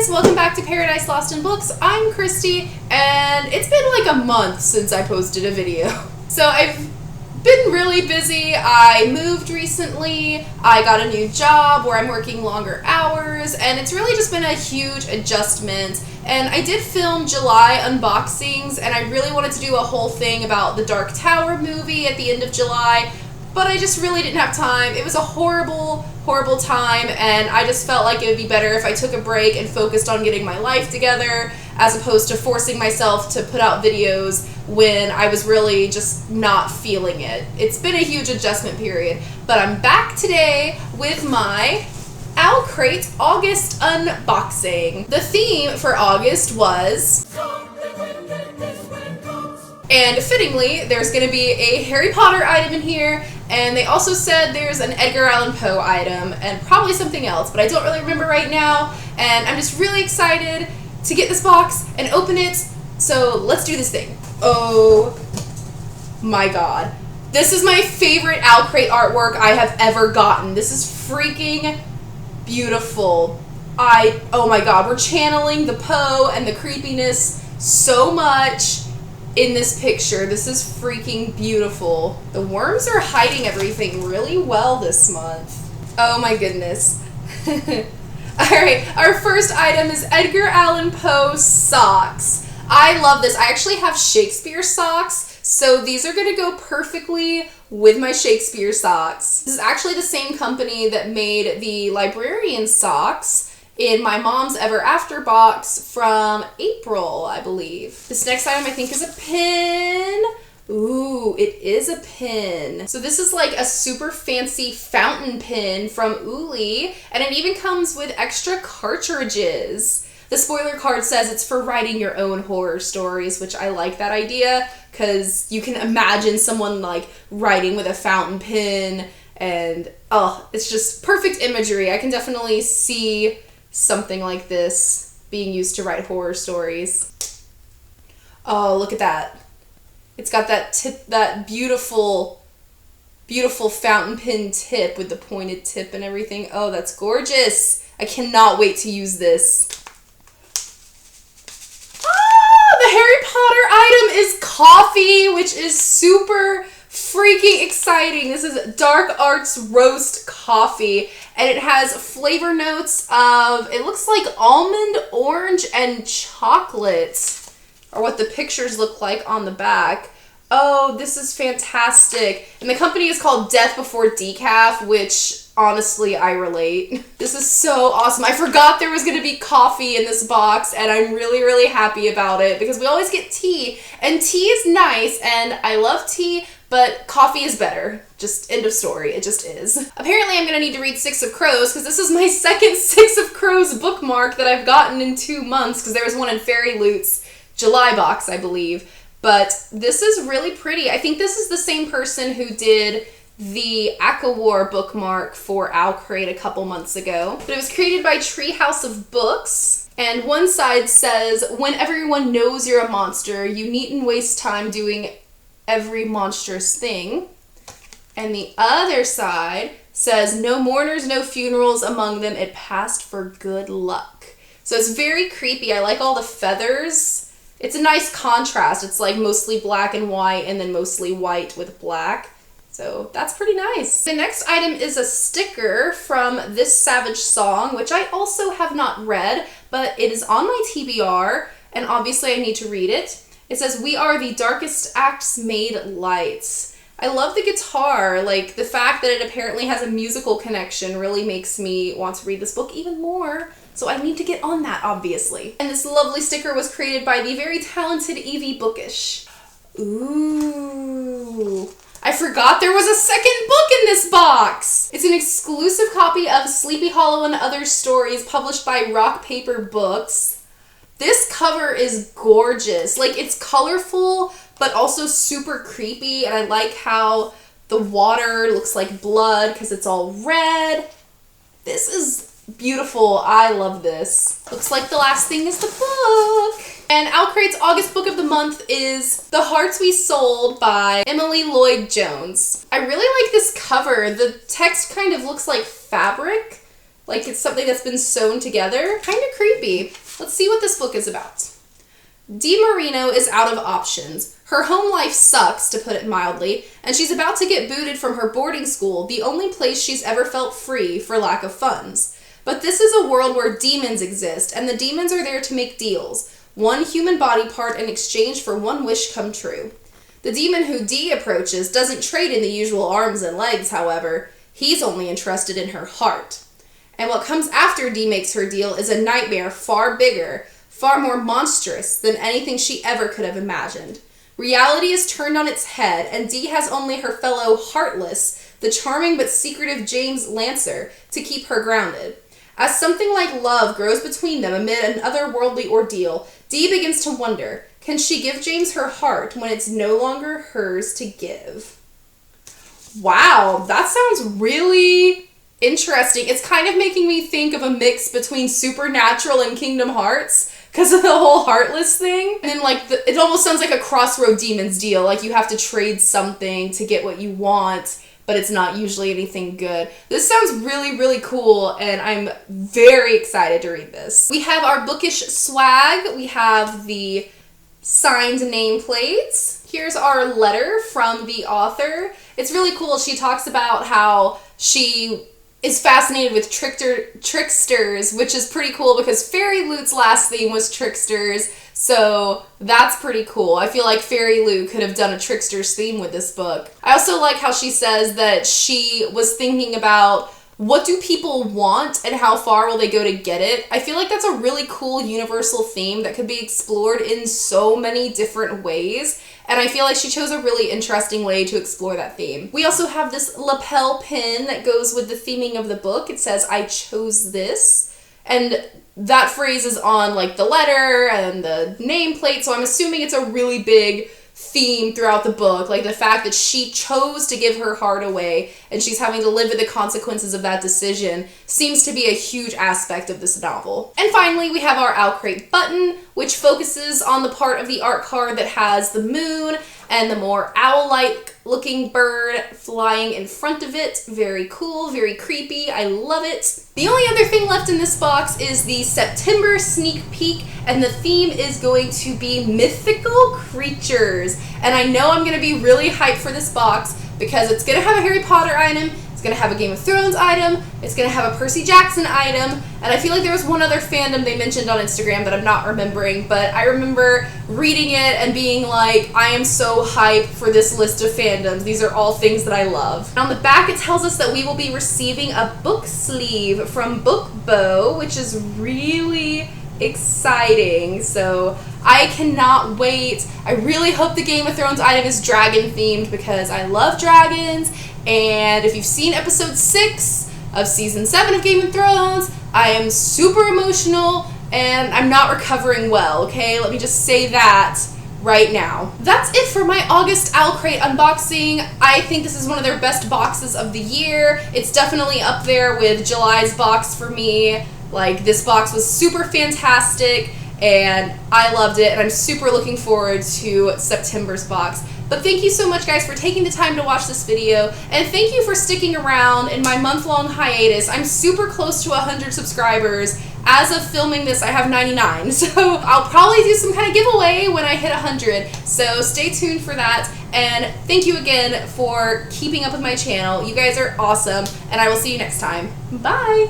guys, welcome back to Paradise Lost in Books. I'm Christy, and it's been like a month since I posted a video. So I've been really busy. I moved recently, I got a new job where I'm working longer hours, and it's really just been a huge adjustment. And I did film July unboxings, and I really wanted to do a whole thing about the Dark Tower movie at the end of July, but I just really didn't have time. It was a horrible time, and I just felt like it would be better if I took a break and focused on getting my life together as opposed to forcing myself to put out videos when I was really just not feeling it. It's been a huge adjustment period, but I'm back today with my Owlcrate August unboxing. The theme for August was... And fittingly, there's going to be a Harry Potter item in here, and they also said there's an Edgar Allan Poe item, and probably something else, but I don't really remember right now, and I'm just really excited to get this box and open it, so let's do this thing. Oh my god. This is my favorite Owlcrate artwork I have ever gotten. This is freaking beautiful. Oh my god, we're channeling the Poe and the creepiness so much in this picture. This is freaking beautiful. The worms are hiding everything really well this month. Oh my goodness. Alright, our first item is Edgar Allan Poe socks. I love this. I actually have Shakespeare socks, so these are gonna go perfectly with my Shakespeare socks. This is actually the same company that made the librarian socks in my Mom's Ever After box from April, I believe. This next item I think is a pin. Ooh, it is a pin. So this is like a super fancy fountain pen from Uli, and it even comes with extra cartridges. The spoiler card says it's for writing your own horror stories, which I like that idea, because you can imagine someone like writing with a fountain pen, and oh, it's just perfect imagery. I can definitely see something like this being used to write horror stories. Oh, look at that. It's got that tip, that beautiful fountain pen tip with the pointed tip and everything. Oh, that's gorgeous. I cannot wait to use this. Ah, the Harry Potter item is coffee, which is super freaking exciting. This is Dark Arts Roast Coffee, and it has flavor notes of, it looks like almond, orange, and chocolate, or what the pictures look like on the back. Oh, this is fantastic. And the company is called Death Before Decaf, which honestly I relate. This is so awesome. I forgot there was going to be coffee in this box, and I'm really happy about it because we always get tea, and tea is nice, and I love tea, but coffee is better. Just end of story. It just is. Apparently I'm going to need to read Six of Crows because this is my second Six of Crows bookmark that I've gotten in 2 months, because there was one in Fairy Loot's July box, I believe. But this is really pretty. I think this is the same person who did the Akawar bookmark for Owlcrate a couple months ago. But it was created by Treehouse of Books. And one side says, when everyone knows you're a monster, you needn't waste time doing every monstrous thing. And the other side says, no mourners, no funerals among them, it passed for good luck. So it's very creepy. I like all the feathers. It's a nice contrast. It's like mostly black and white, and then mostly white with black. So that's pretty nice. The next item is a sticker from This Savage Song, which I also have not read, but it is on my TBR, and obviously I need to read it. It says, we are the darkest acts made light. I love the guitar. Like, the fact that it apparently has a musical connection really makes me want to read this book even more. So I need to get on that, obviously. And this lovely sticker was created by the very talented Evie Bookish. Ooh. I forgot there was a second book in this box! It's an exclusive copy of Sleepy Hollow and Other Stories published by Rock Paper Books. This cover is gorgeous. Like, it's colorful, but also super creepy, and I like how the water looks like blood because it's all red. This is beautiful. I love this. Looks like the last thing is the book. And Owlcrate's August book of the month is The Hearts We Sold by Emily Lloyd Jones. I really like this cover. The text kind of looks like fabric, Like it's something that's been sewn together. Kind of creepy. Let's see what this book is about. Dee Marino is out of options. Her home life sucks, to put it mildly, and she's about to get booted from her boarding school, the only place she's ever felt free for lack of funds. But this is a world where demons exist, and the demons are there to make deals. One human body part in exchange for one wish come true. The demon who Dee approaches doesn't trade in the usual arms and legs, however. He's only interested in her heart. And what comes after Dee makes her deal is a nightmare far bigger, far more monstrous than anything she ever could have imagined. Reality is turned on its head, and Dee has only her fellow Heartless, the charming but secretive James Lancer, to keep her grounded. As something like love grows between them amid an otherworldly ordeal, Dee begins to wonder, can she give James her heart when it's no longer hers to give? Wow, that sounds really interesting. It's kind of making me think of a mix between Supernatural and Kingdom Hearts because of the whole Heartless thing. And then like it almost sounds like a Crossroad Demons deal. Like you have to trade something to get what you want, but it's not usually anything good. This sounds really, really cool, and I'm very excited to read this. We have our bookish swag. We have the signed nameplates. Here's our letter from the author. It's really cool. She talks about how she is fascinated with tricksters, which is pretty cool because Fairy Loot's last theme was tricksters, so that's pretty cool. I feel like Fairy Loot could have done a tricksters theme with this book. I also like how she says that she was thinking about what do people want and how far will they go to get it. I feel like that's a really cool universal theme that could be explored in so many different ways. And I feel like she chose a really interesting way to explore that theme. We also have this lapel pin that goes with the theming of the book. It says, I chose this. And that phrase is on like the letter and the nameplate. So I'm assuming it's a really big theme throughout the book. Like the fact that she chose to give her heart away and she's having to live with the consequences of that decision seems to be a huge aspect of this novel. And finally, we have our Owlcrate button, which focuses on the part of the art card that has the moon and the more owl-like looking bird flying in front of it. Very cool, very creepy. I love it. The only other thing left in this box is the September sneak peek, and the theme is going to be mythical creatures. And I know I'm going to be really hyped for this box because it's going to have a Harry Potter item, it's going to have a Game of Thrones item, it's going to have a Percy Jackson item, and I feel like there was one other fandom they mentioned on Instagram that I'm not remembering, but I remember reading it and being like, I am so hyped for this list of fandoms. These are all things that I love. And on the back, it tells us that we will be receiving a book sleeve from Bookbo, which is really exciting. So I cannot wait. I really hope the Game of Thrones item is dragon themed because I love dragons. And if you've seen episode 6 of season 7 of Game of Thrones, I am super emotional and I'm not recovering well, okay? Let me just say that right now. That's it for my August Owlcrate unboxing. I think this is one of their best boxes of the year. It's definitely up there with July's box for me. Like, this box was super fantastic and I loved it, and I'm super looking forward to September's box. But thank you so much, guys, for taking the time to watch this video, and thank you for sticking around in my month-long hiatus. I'm super close to 100 subscribers. As of filming this, I have 99, so I'll probably do some kind of giveaway when I hit 100, so stay tuned for that, and thank you again for keeping up with my channel. You guys are awesome, and I will see you next time. Bye!